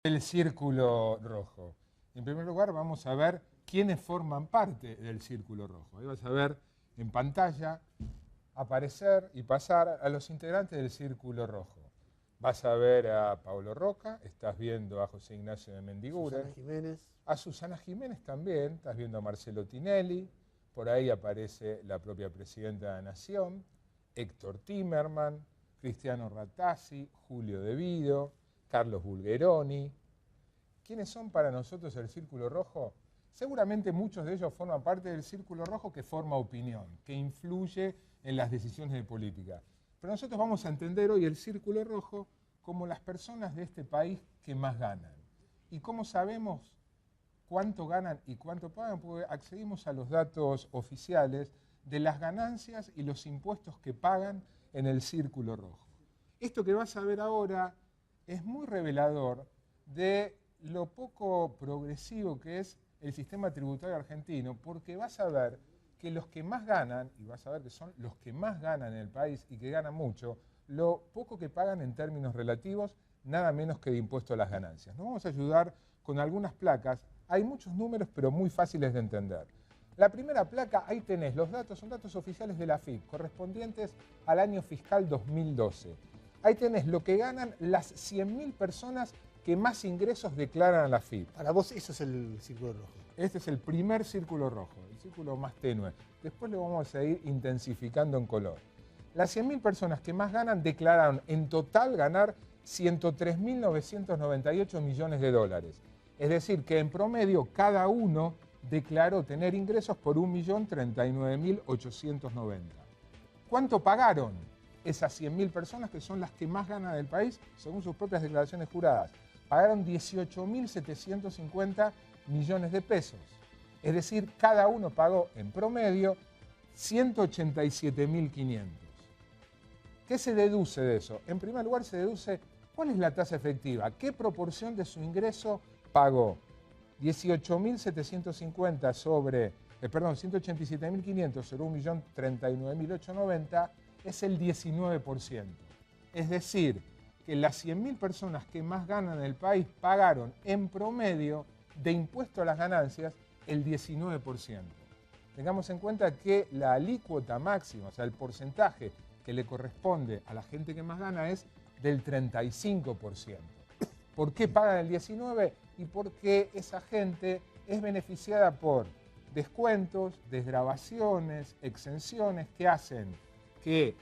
El Círculo Rojo. En primer lugar, vamos a ver quiénes forman parte del Círculo Rojo. Ahí vas a ver en pantalla aparecer y pasar a los integrantes del Círculo Rojo. Vas a ver a Paulo Roca, estás viendo a José Ignacio de Mendiguren, Susana Jiménez. a Susana Jiménez también, estás viendo a Marcelo Tinelli, por ahí aparece la propia Presidenta de la Nación, Héctor Timerman, Cristiano Rattasi, Julio De Vido, Carlos Bulgeroni. ¿Quiénes son para nosotros el Círculo Rojo? Seguramente muchos de ellos forman parte del Círculo Rojo que forma opinión, que influye en las decisiones de política. Pero nosotros vamos a entender hoy el Círculo Rojo como las personas de este país que más ganan. ¿Y cómo sabemos cuánto ganan y cuánto pagan? Porque accedimos a los datos oficiales de las ganancias y los impuestos que pagan en el Círculo Rojo. Esto que vas a ver ahora es muy revelador de lo poco progresivo que es el sistema tributario argentino, porque vas a ver que los que más ganan, y vas a ver que son los que más ganan en el país y que ganan mucho, lo poco que pagan en términos relativos, nada menos que de impuesto a las ganancias. Nos vamos a ayudar con algunas placas. Hay muchos números, pero muy fáciles de entender. La primera placa, ahí tenés los datos, son datos oficiales de la AFIP, correspondientes al año fiscal 2012. Ahí tenés lo que ganan las 100.000 personas que más ingresos declaran a la AFIP. Para vos eso es el Círculo Rojo. Este es el primer círculo rojo, el círculo más tenue. Después lo vamos a ir intensificando en color. Las 100.000 personas que más ganan declararon en total ganar 103.998 millones de dólares. Es decir, que en promedio cada uno declaró tener ingresos por 1.039.890. ¿Cuánto pagaron esas 100.000 personas que son las que más ganan del país según sus propias declaraciones juradas? Pagaron 18.750 millones de pesos. Es decir, cada uno pagó en promedio 187.500. ¿Qué se deduce de eso? En primer lugar se deduce cuál es la tasa efectiva, qué proporción de su ingreso pagó. 18.750 sobre, 187.500 sobre 1.039.890 es el 19%. Es decir, que las 100.000 personas que más ganan en el país pagaron en promedio de impuesto a las ganancias el 19%. Tengamos en cuenta que la alícuota máxima, o sea, el porcentaje que le corresponde a la gente que más gana es del 35%. ¿Por qué pagan el 19%? Y porque esa gente es beneficiada por descuentos, desgravaciones, exenciones que hacen que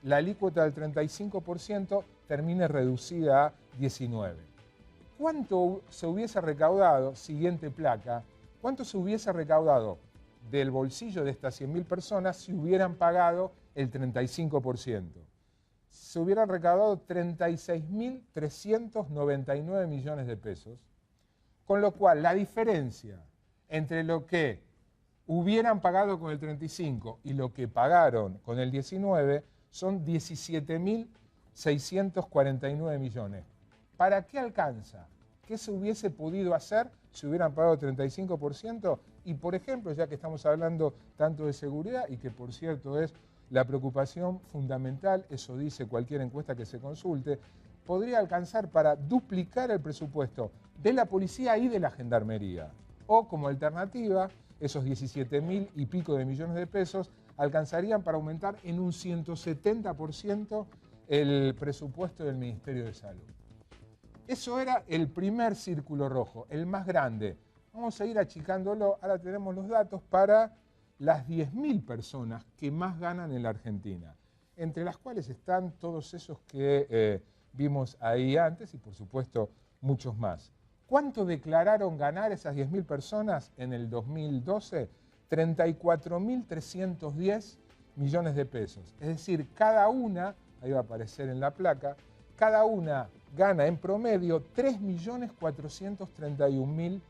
la alícuota del 35% termine reducida a 19%. ¿Cuánto se hubiese recaudado, siguiente placa, cuánto se hubiese recaudado del bolsillo de estas 100.000 personas si hubieran pagado el 35%? Se hubieran recaudado 36.399 millones de pesos, con lo cual la diferencia entre lo que hubieran pagado con el 35 y lo que pagaron con el 19 son 17.649 millones. ¿Para qué alcanza? ¿Qué se hubiese podido hacer si hubieran pagado 35%? Y por ejemplo, ya que estamos hablando tanto de seguridad y que por cierto es la preocupación fundamental, eso dice cualquier encuesta que se consulte, podría alcanzar para duplicar el presupuesto de la policía y de la gendarmería. O como alternativa, esos 17.000 y pico de millones de pesos alcanzarían para aumentar en un 170% el presupuesto del Ministerio de Salud. Eso era el primer círculo rojo, el más grande. Vamos a ir achicándolo, ahora tenemos los datos para las 10.000 personas que más ganan en la Argentina, entre las cuales están todos esos que vimos ahí antes y por supuesto muchos más. ¿Cuánto declararon ganar esas 10.000 personas en el 2012? 34.310 millones de pesos. Es decir, cada una, ahí va a aparecer en la placa, cada una gana en promedio 3.431.000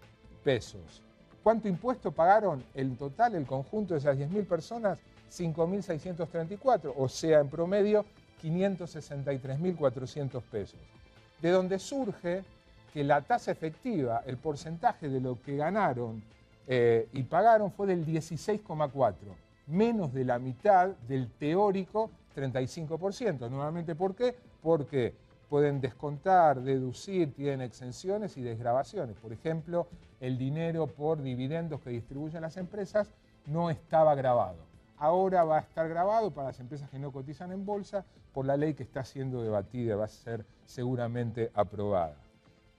pesos. ¿Cuánto impuesto pagaron en total el conjunto de esas 10.000 personas? 5.634, o sea, en promedio 563.400 pesos. De donde surge que la tasa efectiva, el porcentaje de lo que ganaron y pagaron fue del 16,4%, menos de la mitad del teórico 35%. Nuevamente, ¿por qué? Porque pueden descontar, deducir, tienen exenciones y desgravaciones. Por ejemplo, el dinero por dividendos que distribuyen las empresas no estaba grabado. Ahora va a estar grabado para las empresas que no cotizan en bolsa por la ley que está siendo debatida, va a ser seguramente aprobada.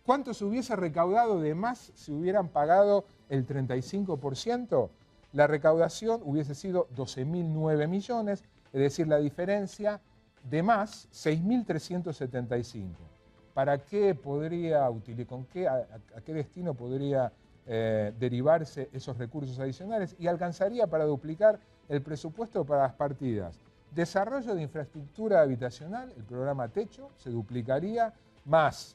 ¿Cuánto se hubiese recaudado de más si hubieran pagado el 35%? La recaudación hubiese sido 12.009 millones, es decir, la diferencia de más, 6.375. ¿Para qué podría utilizar, a qué destino podría derivarse esos recursos adicionales? Y alcanzaría para duplicar el presupuesto para las partidas. Desarrollo de infraestructura habitacional, el programa Techo, se duplicaría, más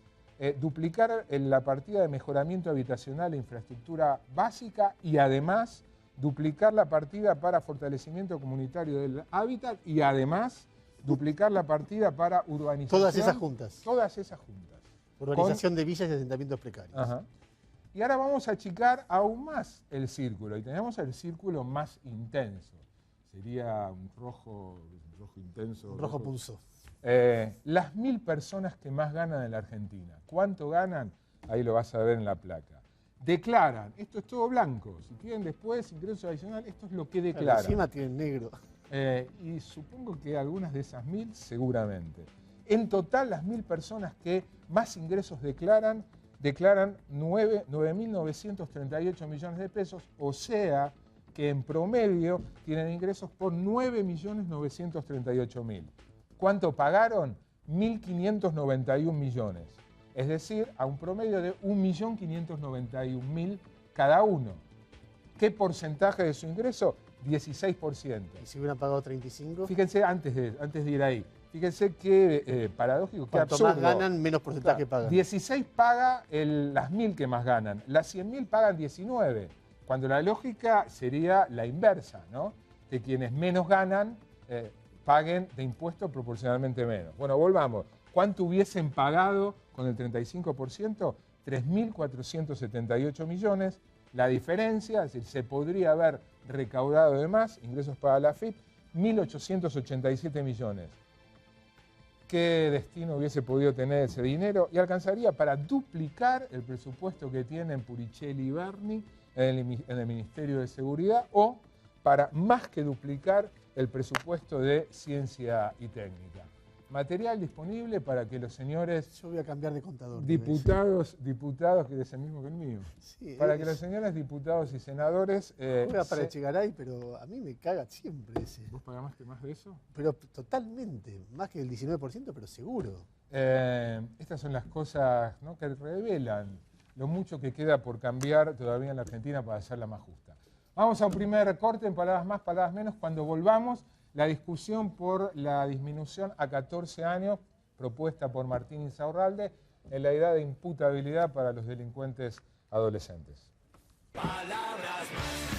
duplicar la partida de mejoramiento habitacional e infraestructura básica y además duplicar la partida para fortalecimiento comunitario del hábitat y además duplicar la partida para urbanización. Todas esas juntas. Todas esas juntas. Urbanización de villas y asentamientos precarios. Ajá. Y ahora vamos a achicar aún más el círculo y tenemos el círculo más intenso. Sería un rojo intenso. Un rojo punzo. Las 1.000 personas que más ganan en la Argentina. ¿Cuánto ganan? Ahí lo vas a ver en la placa. Declaran, esto es todo blanco, si quieren después ingresos adicionales, esto es lo que declaran. Encima tienen negro. Y supongo que algunas de esas 1.000 seguramente. En total, las 1.000 personas que más ingresos declaran 9.938 millones de pesos, o sea que en promedio tienen ingresos por 9.938.000. ¿Cuánto pagaron? 1.591 millones. Es decir, a un promedio de 1.591.000 cada uno. ¿Qué porcentaje de su ingreso? 16%. ¿Y si hubieran pagado 35? Fíjense, antes de ir ahí, fíjense qué paradójico, qué Cuanto absurdo. más ganan, menos porcentaje pagan. 16 paga las 1.000 que más ganan, las 100.000 pagan 19, cuando la lógica sería la inversa, ¿no? Que quienes menos ganan paguen de impuestos proporcionalmente menos. Bueno, volvamos. ¿Cuánto hubiesen pagado con el 35%? 3.478 millones. La diferencia, es decir, se podría haber recaudado de más, ingresos para la AFIP, 1.887 millones. ¿Qué destino hubiese podido tener ese dinero? Y alcanzaría para duplicar el presupuesto que tienen Puricelli y Berni en el Ministerio de Seguridad o para más que duplicar el presupuesto de Ciencia y Técnica. Material disponible para que los señores Yo voy a cambiar de contador. diputados, que es el mismo que el mío, Sí, para que los señores diputados y senadores... Voy a para Echegaray, pero a mí me caga siempre ese. ¿Vos pagás más de eso? Pero totalmente, más que el 19%, pero seguro. Estas son las cosas, ¿no?, que revelan lo mucho que queda por cambiar todavía en la Argentina para hacerla más justa. Vamos a un primer corte en palabras más, palabras menos. Cuando volvamos, la discusión por la disminución a 14 años propuesta por Martín Insaurralde en la edad de imputabilidad para los delincuentes adolescentes. Palabras más.